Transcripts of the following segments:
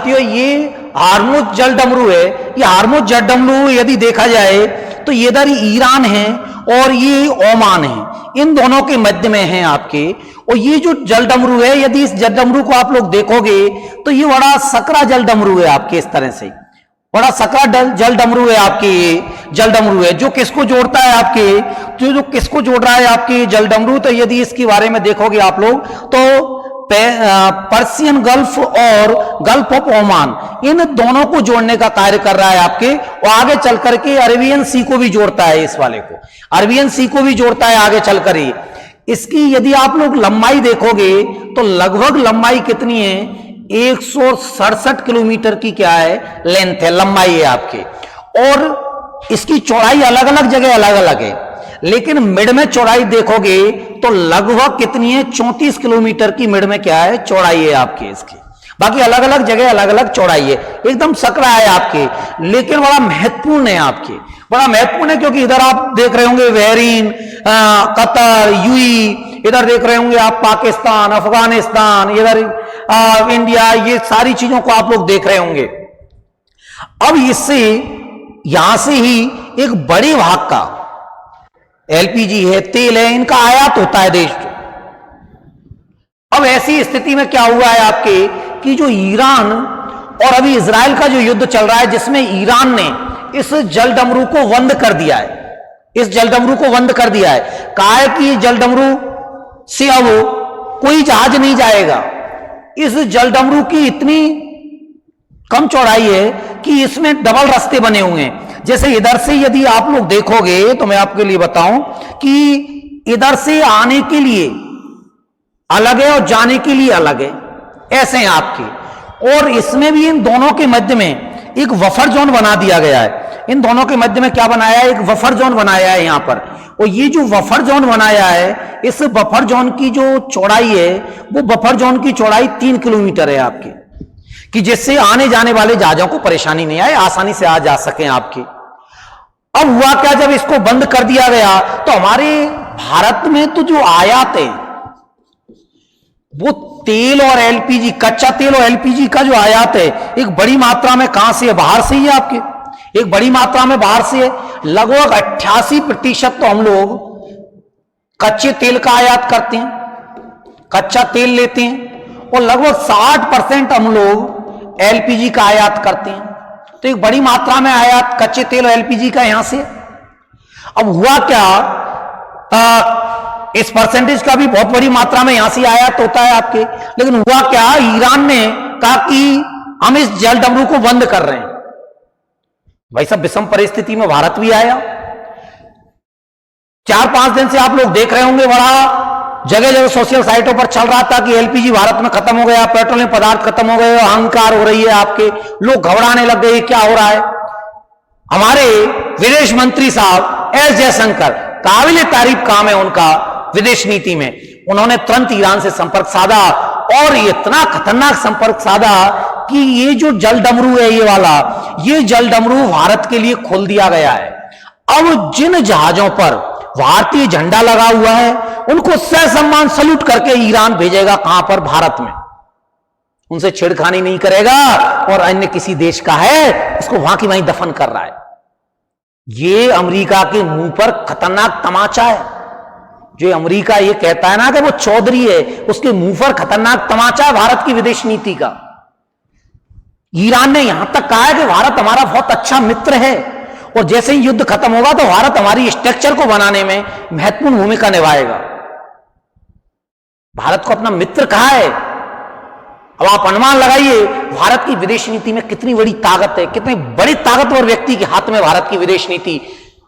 साथियों, ये हॉर्मुज जल डमरू है। ये हॉर्मुज जल डमरू यदि देखा जाए तो ये इधर ईरान है और ये ओमान है, इन दोनों के मध्य में है आपके। और ये जो जल डमरू है, यदि इस जल डमरू को आप लोग देखोगे तो ये बड़ा सकरा जल डमरू है आपके, इस तरह से बड़ा सकरा जल डमरू है आपके। ये जल डमरू है जो किसको जोड़ता है आपके, जो किसको जोड़ रहा है आपके जल डमरू। तो यदि इसके बारे में देखोगे आप लोग तो पर्सियन गल्फ और गल्फ ऑफ ओमान, इन दोनों को जोड़ने का कार्य कर रहा है आपके। और आगे चल करके अरेबियन सी को भी जोड़ता है, इस वाले को अरेबियन सी को भी जोड़ता है आगे चल कर। इसकी यदि आप लोग लंबाई देखोगे तो लगभग लंबाई कितनी है, 167 किलोमीटर की क्या है लेंथ है, लंबाई है आपके। और इसकी चौड़ाई अलग अलग जगह अलग अलग है, लेकिन मिड में चौड़ाई देखोगे तो लगभग कितनी है, 34 किलोमीटर की मिड में क्या है चौड़ाई है आपके इसकी। बाकी अलग अलग जगह अलग अलग चौड़ाई है, एकदम सकरा है आपके, लेकिन बड़ा महत्वपूर्ण है आपके, बड़ा महत्वपूर्ण है। क्योंकि इधर आप देख रहे होंगे बहरीन, कतर, यूएई, इधर देख रहे होंगे आप पाकिस्तान, अफगानिस्तान, इधर इंडिया, ये सारी चीजों को आप लोग देख रहे होंगे। अब इससे यहां से ही एक बड़े भाग का एलपीजी है, तेल है, इनका आयात होता है देश। अब ऐसी स्थिति में क्या हुआ है आपके कि जो ईरान और अभी इजराइल का जो युद्ध चल रहा है, जिसमें ईरान ने इस जल डमरू को बंद कर दिया है, इस जल डमरू को बंद कर दिया है। कहा है कि जल डमरू से अब कोई जहाज नहीं जाएगा। इस जल डमरू की इतनी कम चौड़ाई है कि इसमें डबल रास्ते बने हुए हैं। जैसे इधर से यदि आप लोग देखोगे तो मैं आपके लिए बताऊं कि इधर से आने के लिए अलग है और जाने के लिए अलग है, ऐसे हैं आपके। और इसमें भी इन दोनों के मध्य में एक बफर जोन बना दिया गया है। इन दोनों के मध्य में क्या बनाया है, एक बफर जोन बनाया है यहां पर। और ये जो बफर जोन बनाया है, इस बफर जोन की जो चौड़ाई है, वो बफर जोन की चौड़ाई 3 किलोमीटर है आपके, कि जिससे आने जाने वाले जहाजों को परेशानी नहीं आए, आसानी से आ जा सके आपके। अब हुआ क्या, जब इसको बंद कर दिया गया तो हमारे भारत में तो जो आयात है वो तेल और एलपीजी, कच्चा तेल और एलपीजी का जो आयात है, एक बड़ी मात्रा में कहां से है, बाहर से ही है आपके, एक बड़ी मात्रा में बाहर से है। लगभग 88% तो हम लोग कच्चे तेल का आयात करते हैं, कच्चा तेल लेते हैं, और लगभग 60% हम लोग एलपीजी का आयात करते हैं। तो एक बड़ी मात्रा में आयात कच्चे तेल और एलपीजी का यहां से। अब हुआ क्या, इस परसेंटेज का भी बहुत बड़ी मात्रा में यहां से आयात होता है आपके। लेकिन हुआ क्या, ईरान ने कहा कि हम इस जल डमरू को बंद कर रहे हैं। भाई साहब, विषम परिस्थिति में भारत भी आया। 4-5 दिन से आप लोग देख रहे होंगे, बड़ा जगह जगह सोशल साइटों पर चल रहा था कि एलपीजी भारत में खत्म हो गया, पेट्रोलियम पदार्थ खत्म हो गए, अहंकार हो रही है आपके, लोग घबराने लग गए, क्या हो रहा है। हमारे विदेश मंत्री साहब एस जयशंकर, काबिल तारीफ काम है उनका विदेश नीति में, उन्होंने तुरंत ईरान से संपर्क साधा, और इतना खतरनाक संपर्क साधा कि ये जो जल डमरू है, ये वाला, ये जल डमरू भारत के लिए खोल दिया गया है। अब जिन जहाजों पर भारतीय झंडा लगा हुआ है, उनको ससम्मान सल्यूट करके ईरान भेजेगा, कहां पर, भारत में। उनसे छेड़खानी नहीं करेगा, और अन्य किसी देश का है उसको वहां की वहीं दफन कर रहा है। ये अमेरिका के मुंह पर खतरनाक तमाचा है। जो अमेरिका ये कहता है ना कि वो चौधरी है, उसके मुंह पर खतरनाक तमाचा है भारत की विदेश नीति का। ईरान ने यहां तक कहा है कि भारत हमारा बहुत अच्छा मित्र है, और जैसे ही युद्ध खत्म होगा तो भारत हमारी स्ट्रक्चर को बनाने में महत्वपूर्ण भूमिका निभाएगा। भारत को अपना मित्र कहा है। अब आप अनुमान लगाइए भारत की विदेश नीति में कितनी बड़ी ताकत है, कितने बड़े ताकतवर व्यक्ति के हाथ में भारत की विदेश नीति,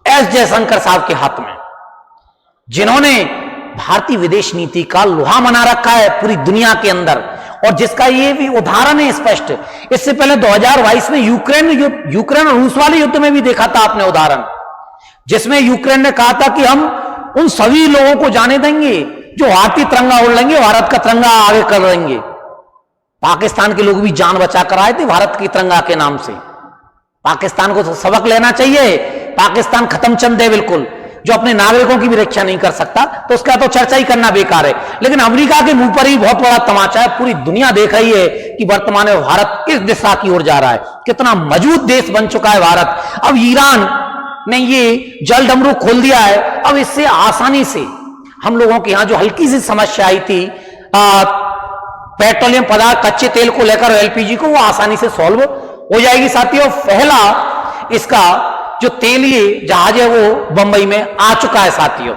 एस जयशंकर साहब के हाथ में, जिन्होंने भारतीय विदेश नीति का लोहा मना रखा है पूरी दुनिया के अंदर। और जिसका ये भी उदाहरण है स्पष्ट, इससे पहले 2022 में यूक्रेन और रूस वाले युद्ध में भी देखा था आपने उदाहरण, जिसमें यूक्रेन ने कहा था कि हम उन सभी लोगों को जाने देंगे जो भारतीय तिरंगा उड़ लेंगे, भारत का तिरंगा आगे कर देंगे। पाकिस्तान के लोग भी जान बचा कर आए थे भारत के तिरंगा के नाम से। पाकिस्तान को तो सबक लेना चाहिए, पाकिस्तान खत्म चंद है बिल्कुल। जो अपने नागरिकों की भी रक्षा नहीं कर सकता, तो उसका तो चर्चा ही करना बेकार है। लेकिन अमेरिका के मुंह पर ही बहुत बड़ा तमाचा है, पूरी दुनिया देख रही है कि वर्तमान में भारत किस दिशा की ओर जा रहा है, कितना मजबूत देश बन चुका है भारत। अब ईरान ने ये जल डमरू खोल दिया है, अब इससे आसानी से हम लोगों के यहां जो हल्की सी समस्या आई थी पेट्रोलियम पदार्थ कच्चे तेल को लेकर एलपीजी को, वो आसानी से सॉल्व हो जाएगी साथियों। पहला इसका जो तेलीय जहाज है वो बंबई में आ चुका है साथियों।